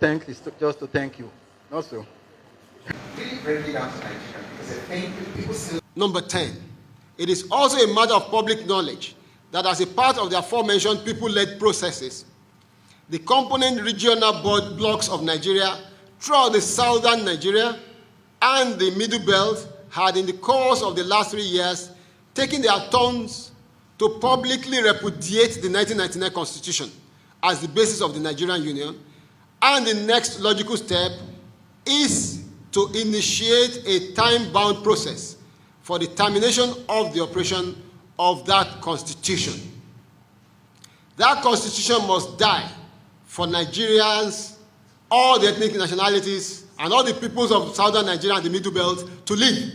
thank is just to thank you. Not so. Really break it down to Nigeria because I think people still. Number 10, it is also a matter of public knowledge that as a part of the aforementioned people-led processes, the component regional board blocks of Nigeria throughout the southern Nigeria and the Middle Belt had in the course of the last 3 years taken their turns to publicly repudiate the 1999 Constitution as the basis of the Nigerian Union, and the next logical step is to initiate a time-bound process for the termination of the operation of that Constitution. That Constitution must die for Nigerians, all the ethnic nationalities, and all the peoples of southern Nigeria and the Middle Belt to live.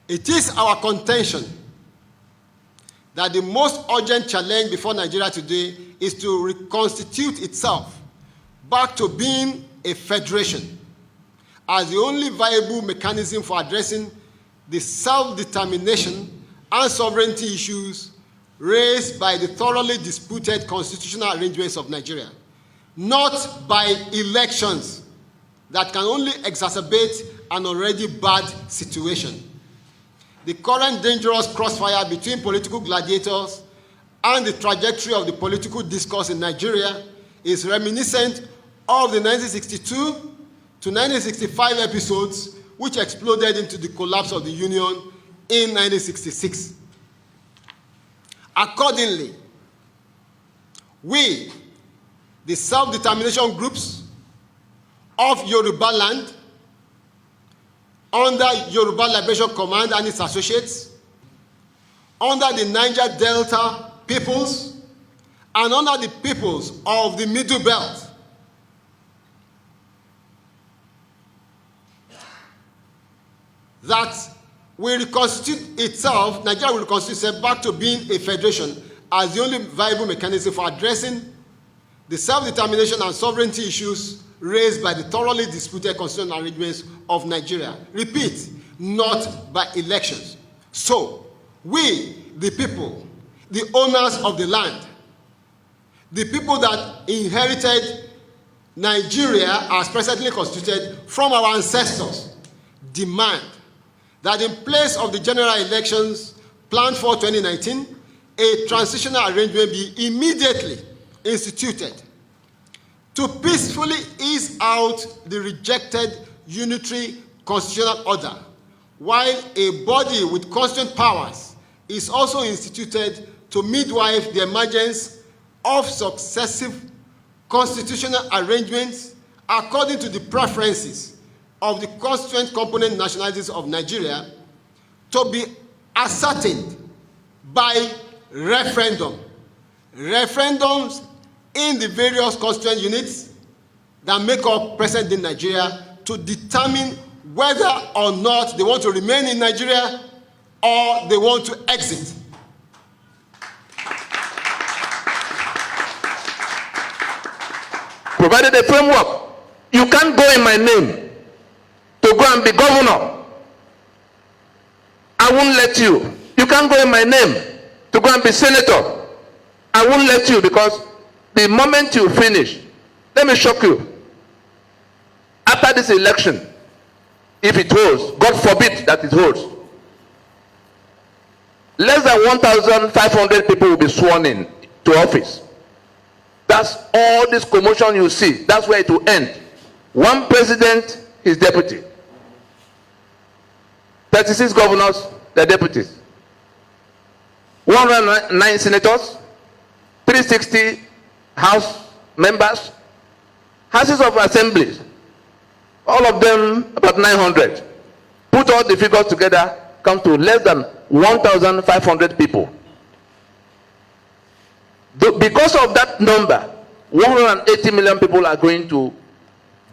It is our contention that the most urgent challenge before Nigeria today is to reconstitute itself back to being a federation as the only viable mechanism for addressing the self-determination and sovereignty issues raised by the thoroughly disputed constitutional arrangements of Nigeria, not by elections that can only exacerbate an already bad situation. The current dangerous crossfire between political gladiators and the trajectory of the political discourse in Nigeria is reminiscent of the 1962 to 1965 episodes which exploded into the collapse of the Union in 1966. Accordingly, we, the self-determination groups of Yoruba land, under Yoruba Liberation Command and its associates, under the Niger Delta peoples, and under the peoples of the Middle Belt, that will reconstitute itself, Nigeria will reconstitute itself back to being a federation as the only viable mechanism for addressing the self-determination and sovereignty issues raised by the thoroughly disputed constitutional arrangements of Nigeria. Repeat, not by elections. So, we, the people, the owners of the land, the people that inherited Nigeria as presently constituted from our ancestors, demand that in place of the general elections planned for 2019, a transitional arrangement be immediately instituted to peacefully ease out the rejected unitary constitutional order, while a body with constant powers is also instituted to midwife the emergence of successive constitutional arrangements according to the preferences of the constituent component nationalities of Nigeria, to be ascertained by referendum. Referendums in the various constituent units that make up present-day Nigeria to determine whether or not they want to remain in Nigeria or they want to exit. Provided a framework, you can't go in my name to go and be governor. I won't let you. You can't go in my name to go and be senator. I won't let you, because the moment you finish, let me shock you. After this election, if it holds, God forbid that it holds, less than 1,500 people will be sworn in to office. That's all this commotion you see. That's where it will end. One president, his deputy. 36 governors, their deputies. 109 senators, 360 House members, houses of assemblies, all of them about 900. Put all the figures together, come to less than 1,500 people. Because of that number, 180 million people are going to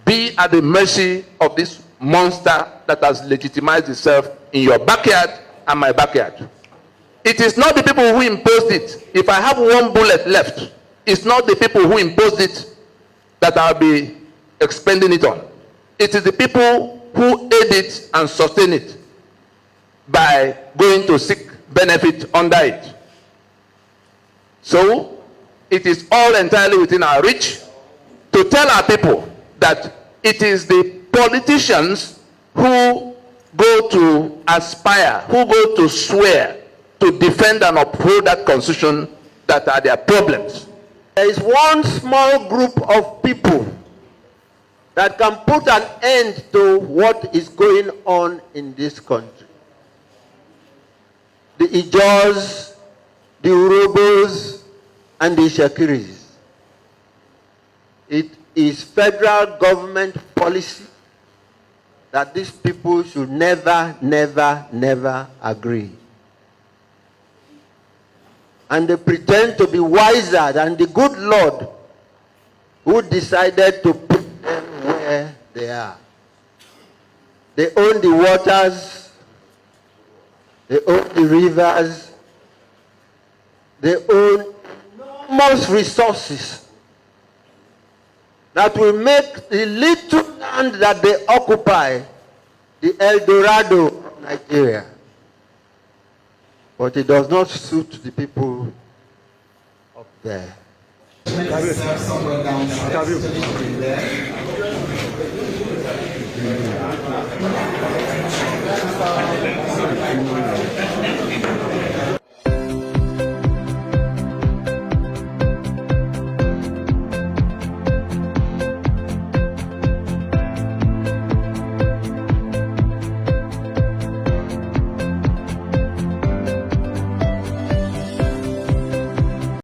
be at the mercy of this monster that has legitimized itself in your backyard and my backyard. It is not the people who imposed it. If I have one bullet left, it's not the people who imposed it that I'll be expending it on. It is the people who aid it and sustain it by going to seek benefit under it. So, it is all entirely within our reach to tell our people that it is the politicians who go to aspire, who go to swear to defend and uphold that constitution that are their problems. There is one small group of people that can put an end to what is going on in this country. The Ijos, the Urobos, and the Shakiris. It is federal government policy that these people should never, never, never agree. And they pretend to be wiser than the good Lord who decided to put them where they are. They own the waters, they own the rivers, they own enormous resources that will make the little land that they occupy the El Dorado of Nigeria. But it does not suit the people up there. Somewhere downstairs.